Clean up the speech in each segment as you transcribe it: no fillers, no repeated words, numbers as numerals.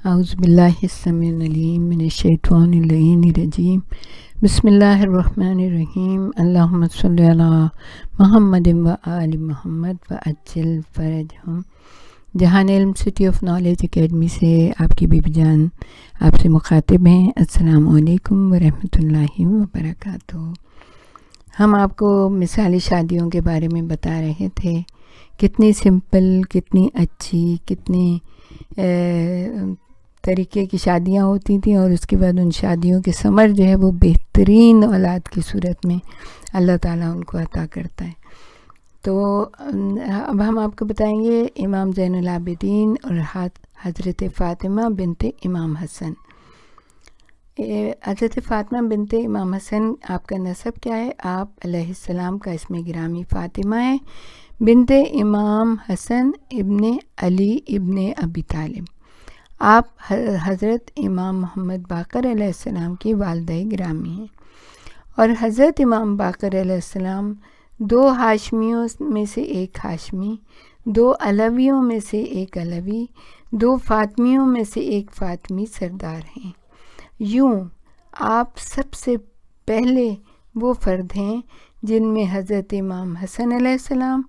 اعوذ باللہ السمیع العلیم من الشیطان اللعین الرجیم بسم اللہ الرحمن الرحیم اللہم صلی علی محمد و آل محمد وعجل فرجہم۔ جہان علم سٹی آف نالج اکیڈمی سے آپ کی بیبی جان آپ سے مخاطب ہیں۔ السلام علیکم ورحمۃ اللہ وبرکاتہ۔ ہم آپ کو مثالی شادیوں کے بارے میں بتا رہے تھے، کتنی سمپل، کتنی اچھی، کتنی طریقے کی شادیاں ہوتی تھیں، اور اس کے بعد ان شادیوں کے ثمر جو ہے وہ بہترین اولاد کی صورت میں اللہ تعالیٰ ان کو عطا کرتا ہے۔ تو اب ہم آپ کو بتائیں گے امام زین العابدین اور حضرت فاطمہ بنت امام حسن۔ حضرت فاطمہ بنت امام حسن، آپ کا نسب کیا ہے؟ آپ علیہ السلام کا اسم گرامی فاطمہ ہے، بنت امام حسن ابن علی ابن ابی طالب۔ آپ حضرت امام محمد باقر علیہ السلام کی والدہ گرامی ہیں، اور حضرت امام باقر علیہ السلام 2 ہاشمیوں میں سے ایک ہاشمی، 2 علویوں میں سے ایک علوی، 2 فاطمیوں میں سے ایک فاطمی سردار ہیں۔ یوں آپ سب سے پہلے وہ فرد ہیں جن میں حضرت امام حسن علیہ السلام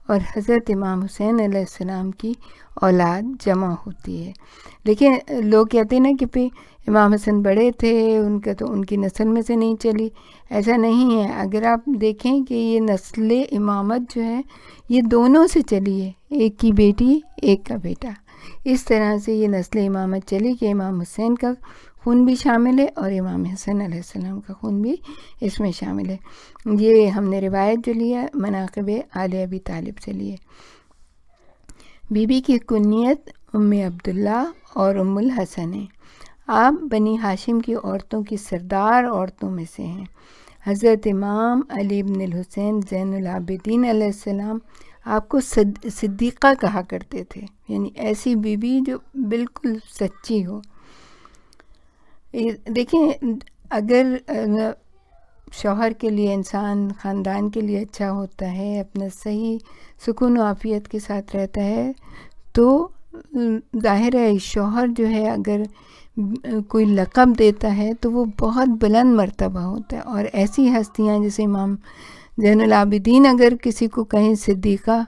اور حضرت امام حسین علیہ السلام کی اولاد جمع ہوتی ہے۔ لیکن لوگ کہتے ہیں نا کہ امام حسن بڑے تھے، ان کا تو ان کی نسل میں سے نہیں چلی۔ ایسا نہیں ہے، اگر آپ دیکھیں کہ یہ نسل امامت جو ہے یہ دونوں سے چلی ہے، ایک کی بیٹی ایک کا بیٹا، اس طرح سے یہ نسل امامت چلی کہ امام حسین کا خون بھی شامل ہے اور امام حسن علیہ السلام کا خون بھی اس میں شامل ہے۔ یہ ہم نے روایت جو لیا مناقب آل ابی طالب سے لیے۔ بی بی کی کنیت ام عبداللہ اور ام الحسن ہے۔ آپ بنی ہاشم کی عورتوں کی سردار عورتوں میں سے ہیں۔ حضرت امام علی بن الحسین زین العابدین علیہ السلام آپ کو صدیقہ کہا کرتے تھے، یعنی ایسی بی بی جو بالکل سچی ہو۔ دیکھیں، اگر شوہر کے لیے، انسان خاندان کے لیے اچھا ہوتا ہے، اپنا صحیح سکون و عافیت کے ساتھ رہتا ہے، تو ظاہر ہے شوہر جو ہے اگر کوئی لقب دیتا ہے تو وہ بہت بلند مرتبہ ہوتا ہے، اور ایسی ہستیاں جیسے امام زین العابدین اگر کسی کو کہیں صدیقہ،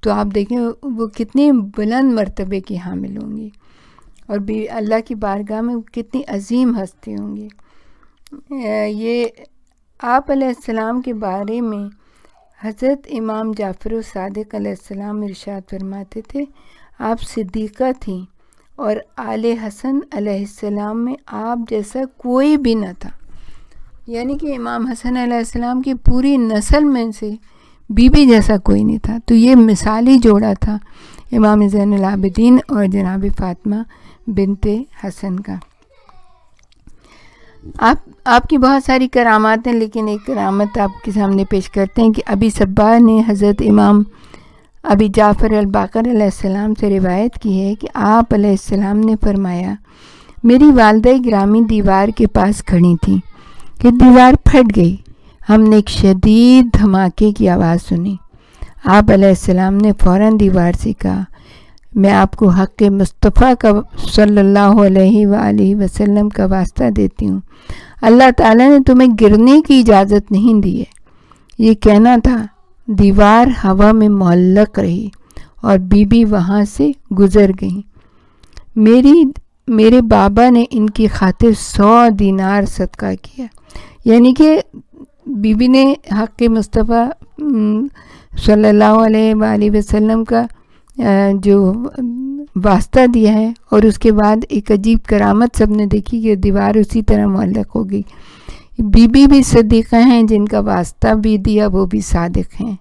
تو آپ دیکھیں وہ کتنی بلند مرتبے کی حامل ہوں گی، اور بھی اللہ کی بارگاہ میں کتنی عظیم ہستی ہوں گی۔ یہ آپ علیہ السلام کے بارے میں حضرت امام جعفر الصادق علیہ السلام ارشاد فرماتے تھے، آپ صدیقہ تھیں، اور آل حسن علیہ السلام میں آپ جیسا کوئی بھی نہ تھا۔ یعنی کہ امام حسن علیہ السلام کی پوری نسل میں سے بی بی جیسا کوئی نہیں تھا۔ تو یہ مثالی جوڑا تھا امام زین العابدین اور جناب فاطمہ بنت حسن کا۔ آپ کی بہت ساری کرامات ہیں، لیکن ایک کرامت آپ کے سامنے پیش کرتے ہیں کہ ابی صباح نے حضرت امام ابی جعفر الباقر علیہ السلام سے روایت کی ہے کہ آپ علیہ السلام نے فرمایا، میری والدہ گرامی دیوار کے پاس کھڑی تھیں کہ دیوار پھٹ گئی، ہم نے ایک شدید دھماکے کی آواز سنی۔ آپ علیہ السلام نے فوراً دیوار سے کہا، میں آپ کو حق مصطفیٰ کا صلی اللہ علیہ وآلہ وسلم کا واسطہ دیتی ہوں، اللہ تعالیٰ نے تمہیں گرنے کی اجازت نہیں دی ہے۔ یہ کہنا تھا، دیوار ہوا میں معلق رہی اور بی بی وہاں سے گزر گئیں۔ میرے بابا نے ان کی خاطر 100 دینار صدقہ کیا۔ یعنی کہ بی بی نے حق مصطفیٰ صلی اللہ علیہ وآلہ وسلم کا جو واسطہ دیا ہے، اور اس کے بعد ایک عجیب کرامت سب نے دیکھی کہ دیوار اسی طرح معلق ہو گئی۔ بی بی بھی صدیقہ ہیں، جن کا واسطہ بھی دیا وہ بھی صادق ہیں۔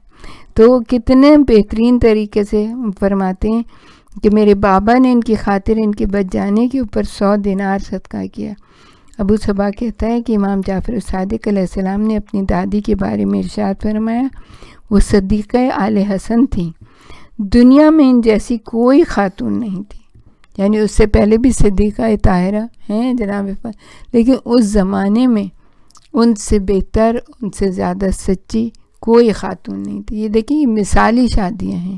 تو کتنے بہترین طریقے سے فرماتے ہیں کہ میرے بابا نے ان کی خاطر ان کے بچ جانے کے اوپر 100 دینار صدقہ کیا۔ ابو صبا کہتا ہے کہ امام جعفر الصادق علیہ السلام نے اپنی دادی کے بارے میں ارشاد فرمایا، وہ صدیقہ آل حسن تھیں، دنیا میں ان جیسی کوئی خاتون نہیں تھی۔ یعنی اس سے پہلے بھی صدیقہ طاہرہ ہیں جناب، لیکن اس زمانے میں ان سے بہتر، ان سے زیادہ سچی کوئی خاتون نہیں تھی۔ یہ دیکھیں، یہ مثالی شادیاں ہیں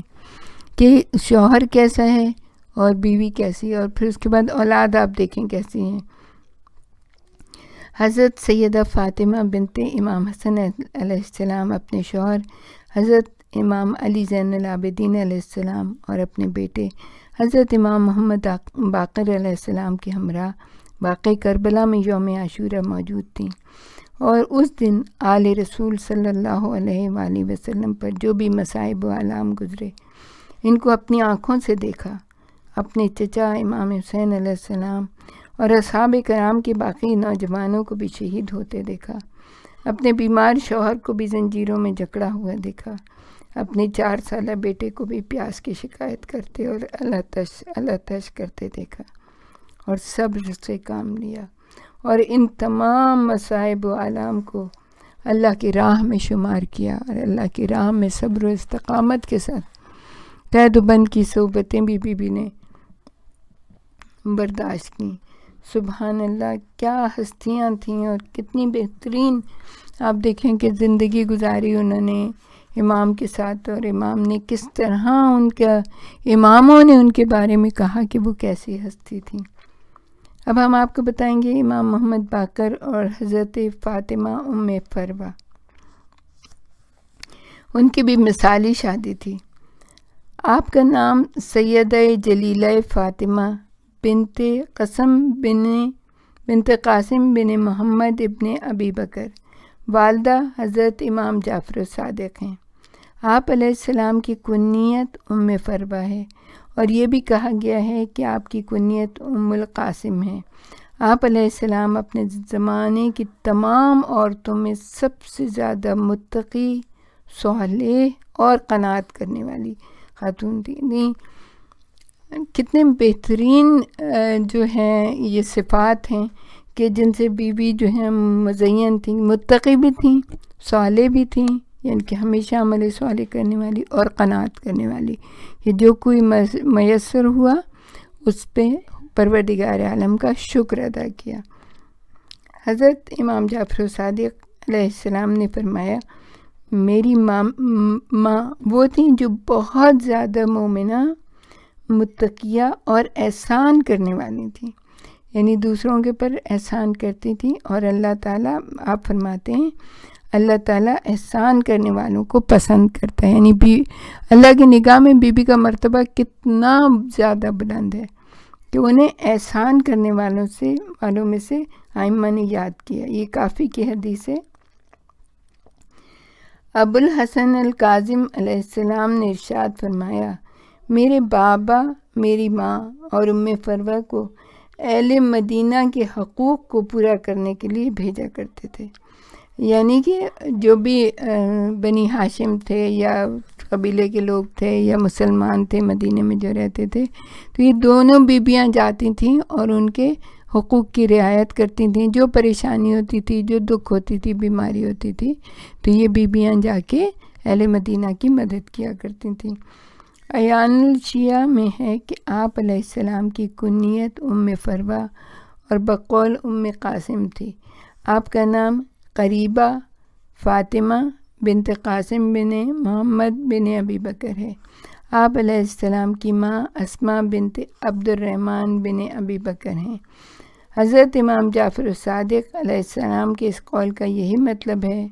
کہ شوہر کیسا ہے، اور بیوی کیسی، اور پھر اس کے بعد اولاد آپ دیکھیں کیسی ہیں۔ حضرت سیدہ فاطمہ بنت امام حسن علیہ السلام اپنے شوہر حضرت امام علی زین العابدین علیہ السلام اور اپنے بیٹے حضرت امام محمد باقر علیہ السلام کے ہمراہ واقع کربلا میں یوم عاشورہ موجود تھیں، اور اس دن آل رسول صلی اللہ علیہ وآلہ وسلم پر جو بھی مصائب و آلام گزرے ان کو اپنی آنکھوں سے دیکھا۔ اپنے چچا امام حسین علیہ السلام اور اصحاب کرام کے باقی نوجوانوں کو بھی شہید ہوتے دیکھا، اپنے بیمار شوہر کو بھی زنجیروں میں جکڑا ہوا دیکھا، اپنے 4 سالہ بیٹے کو بھی پیاس کی شکایت کرتے اور اللہ تش کرتے دیکھا، اور صبر سے کام لیا، اور ان تمام مصائب و آلام کو اللہ کی راہ میں شمار کیا، اور اللہ کی راہ میں صبر و استقامت کے ساتھ قید و بند کی صحبتیں بھی بی بی نے برداشت کی۔ سبحان اللہ، کیا ہستیاں تھیں اور کتنی بہترین آپ دیکھیں کہ زندگی گزاری انہوں نے امام کے ساتھ، اور امام نے کس طرح اماموں نے ان کے بارے میں کہا کہ وہ کیسی ہستی تھیں۔ اب ہم آپ کو بتائیں گے امام محمد باقر اور حضرت فاطمہ ام فروہ، ان کی بھی مثالی شادی تھی۔ آپ کا نام سیدہ جلیلہ فاطمہ بنت قاسم بن محمد ابن ابی بکر، والدہ حضرت امام جعفر الصادق ہیں۔ آپ علیہ السلام کی کنیت ام فروہ ہے، اور یہ بھی کہا گیا ہے کہ آپ کی کنیت ام القاسم ہے۔ آپ علیہ السلام اپنے زمانے کی تمام عورتوں میں سب سے زیادہ متقی، صالح اور قناعت کرنے والی خاتون تھی۔ کتنے بہترین جو ہیں یہ صفات ہیں کہ جن سے بیوی جو ہیں مزین تھیں، متقی بھی تھیں، صالح بھی تھیں، یعنی کہ ہمیشہ عمل صالح کرنے والی، اور قناعت کرنے والی، کہ جو کوئی میسر ہوا اس پہ پروردگار عالم کا شکر ادا کیا۔ حضرت امام جعفر صادق علیہ السلام نے فرمایا، میری ماں وہ تھیں جو بہت زیادہ مومنہ، متقیہ اور احسان کرنے والی تھیں، یعنی دوسروں کے پر احسان کرتی تھیں، اور اللہ تعالیٰ، آپ فرماتے ہیں اللہ تعالیٰ احسان کرنے والوں کو پسند کرتا ہے، یعنی اللہ کی نگاہ میں بی بی کا مرتبہ کتنا زیادہ بلند ہے کہ انہیں احسان کرنے والوں میں سے ائمہ نے یاد کیا۔ یہ کافی کی حدیث ہے۔ ابو الحسن الکاظم علیہ السلام نے ارشاد فرمایا، میرے بابا میری ماں اور ام فروہ کو اہل مدینہ کے حقوق کو پورا کرنے کے لیے بھیجا کرتے تھے، یعنی کہ جو بھی بنی ہاشم تھے یا قبیلے کے لوگ تھے یا مسلمان تھے مدینہ میں جو رہتے تھے، تو یہ دونوں بیبیاں جاتی تھیں اور ان کے حقوق کی رعایت کرتی تھیں۔ جو پریشانی ہوتی تھی، جو دکھ ہوتی تھی، بیماری ہوتی تھی، تو یہ بیبیاں جا کے اہل مدینہ کی مدد کیا کرتی تھیں۔ عیان الشیعہ میں ہے کہ آپ علیہ السلام کی کنیت ام فروہ اور بقول ام قاسم تھی۔ آپ کا نام قریبہ فاطمہ بنت قاسم بن محمد بن ابی بکر ہے۔ آپ علیہ السلام کی ماں اسماء بنت عبد الرحمن بن ابی بکر ہیں۔ حضرت امام جعفر الصادق علیہ السلام کے اس قول کا یہی مطلب ہے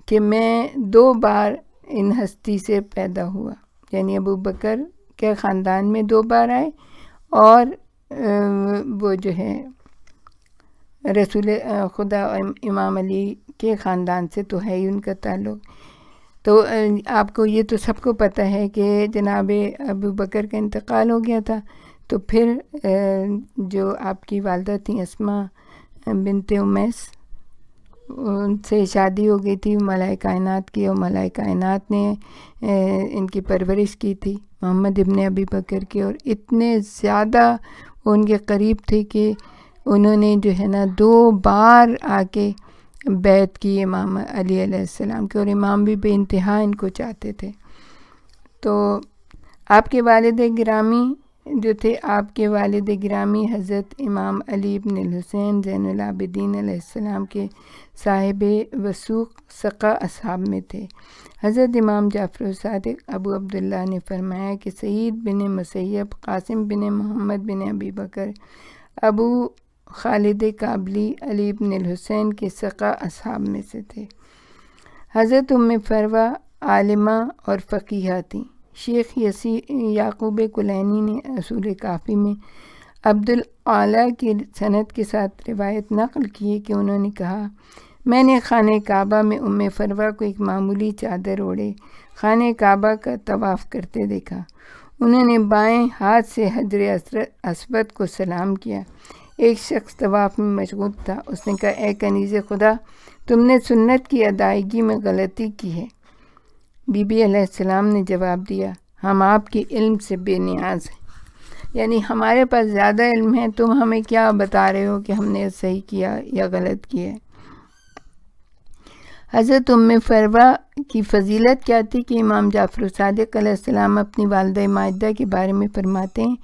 کہ میں 2 بار ان ہستی سے پیدا ہوا، یعنی ابو بکر کے خاندان میں 2 بار آئے، اور وہ جو ہے رسول خدا امام علی کے خاندان سے تو ہے ہی ان کا تعلق۔ تو آپ کو یہ تو سب کو پتہ ہے کہ جناب ابو بکر کا انتقال ہو گیا تھا، تو پھر جو آپ کی والدہ تھیں اسماء بنت امیس، ان سے شادی ہو گئی تھی ملائکہ کائنات کی، اور ملائکہ کائنات نے ان کی پرورش کی تھی محمد ابن ابی بکر کے، اور اتنے زیادہ ان کے قریب تھے کہ انہوں نے جو ہے نا 2 بار آ کے بیعت کی امام علی علیہ السلام کے، اور امام بھی بے انتہا ان کو چاہتے تھے۔ تو آپ کے والد گرامی جو تھے، آپ کے والد گرامی حضرت امام علی ابن الحسین زین العابدین علیہ السلام کے صاحب وثوق ثقہ اصحاب میں تھے۔ حضرت امام جعفر صادق ابو عبداللہ نے فرمایا کہ سعید بن مسیب، قاسم بن محمد بن ابی بکر، ابو خالد کابلی، علی بن الحسین کے ثقہ اصحاب میں سے تھے۔ حضرت ام فروہ عالمہ اور فقیہہ تھیں۔ شیخ یعقوب کلینی نے اصول کافی میں عبدالاعلی کی سند کے ساتھ روایت نقل کی ہے کہ انہوں نے کہا، میں نے خانہ کعبہ میں ام فروہ کو ایک معمولی چادر اوڑھے خانہ کعبہ کا طواف کرتے دیکھا۔ انہوں نے بائیں ہاتھ سے حجر اسود کو سلام کیا۔ ایک شخص طواف میں مشغول تھا، اس نے کہا، اے کنیز خدا، تم نے سنت کی ادائیگی میں غلطی کی ہے۔ بی بی علیہ السلام نے جواب دیا، ہم آپ کے علم سے بے نیاز ہیں، یعنی ہمارے پاس زیادہ علم ہے، تم ہمیں کیا بتا رہے ہو کہ ہم نے صحیح کیا یا غلط کیا ہے۔ حضرت ام فروہ کی فضیلت کیا تھی کہ امام جعفر صادق علیہ السلام اپنی والدہ ماجدہ کے بارے میں فرماتے ہیں،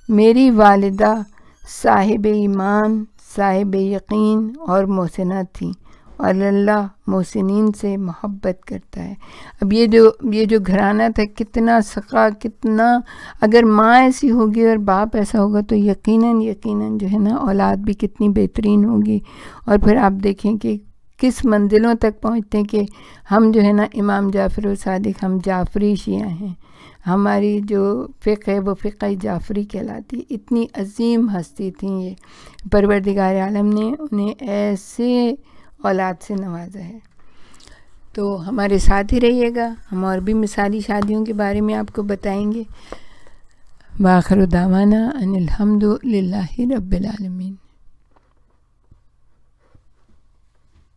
میری والدہ صاحب ایمان، صاحب یقین اور محسنہ تھیں، اور اللہ محسنین سے محبت کرتا ہے۔ اب یہ جو گھرانہ تھا، کتنا سخا، کتنا، اگر ماں ایسی ہوگی اور باپ ایسا ہوگا تو یقیناً جو ہے نا اولاد بھی کتنی بہترین ہوگی۔ اور پھر آپ دیکھیں کہ کس منزلوں تک پہنچتے ہیں کہ ہم جو ہے نا امام جعفر صادق، ہم جعفری شیعہ ہیں، ہماری جو فقہ ہے وہ فقہ جعفری کہلاتی۔ اتنی عظیم ہستی تھیں یہ، پروردگار عالم نے انہیں ایسے اولاد سے نوازا ہے۔ تو ہمارے ساتھ ہی رہیے گا، ہم اور بھی مثالی شادیوں کے بارے میں آپ کو بتائیں گے۔ وآخر دعوانا ان الحمد للہ رب العالمین۔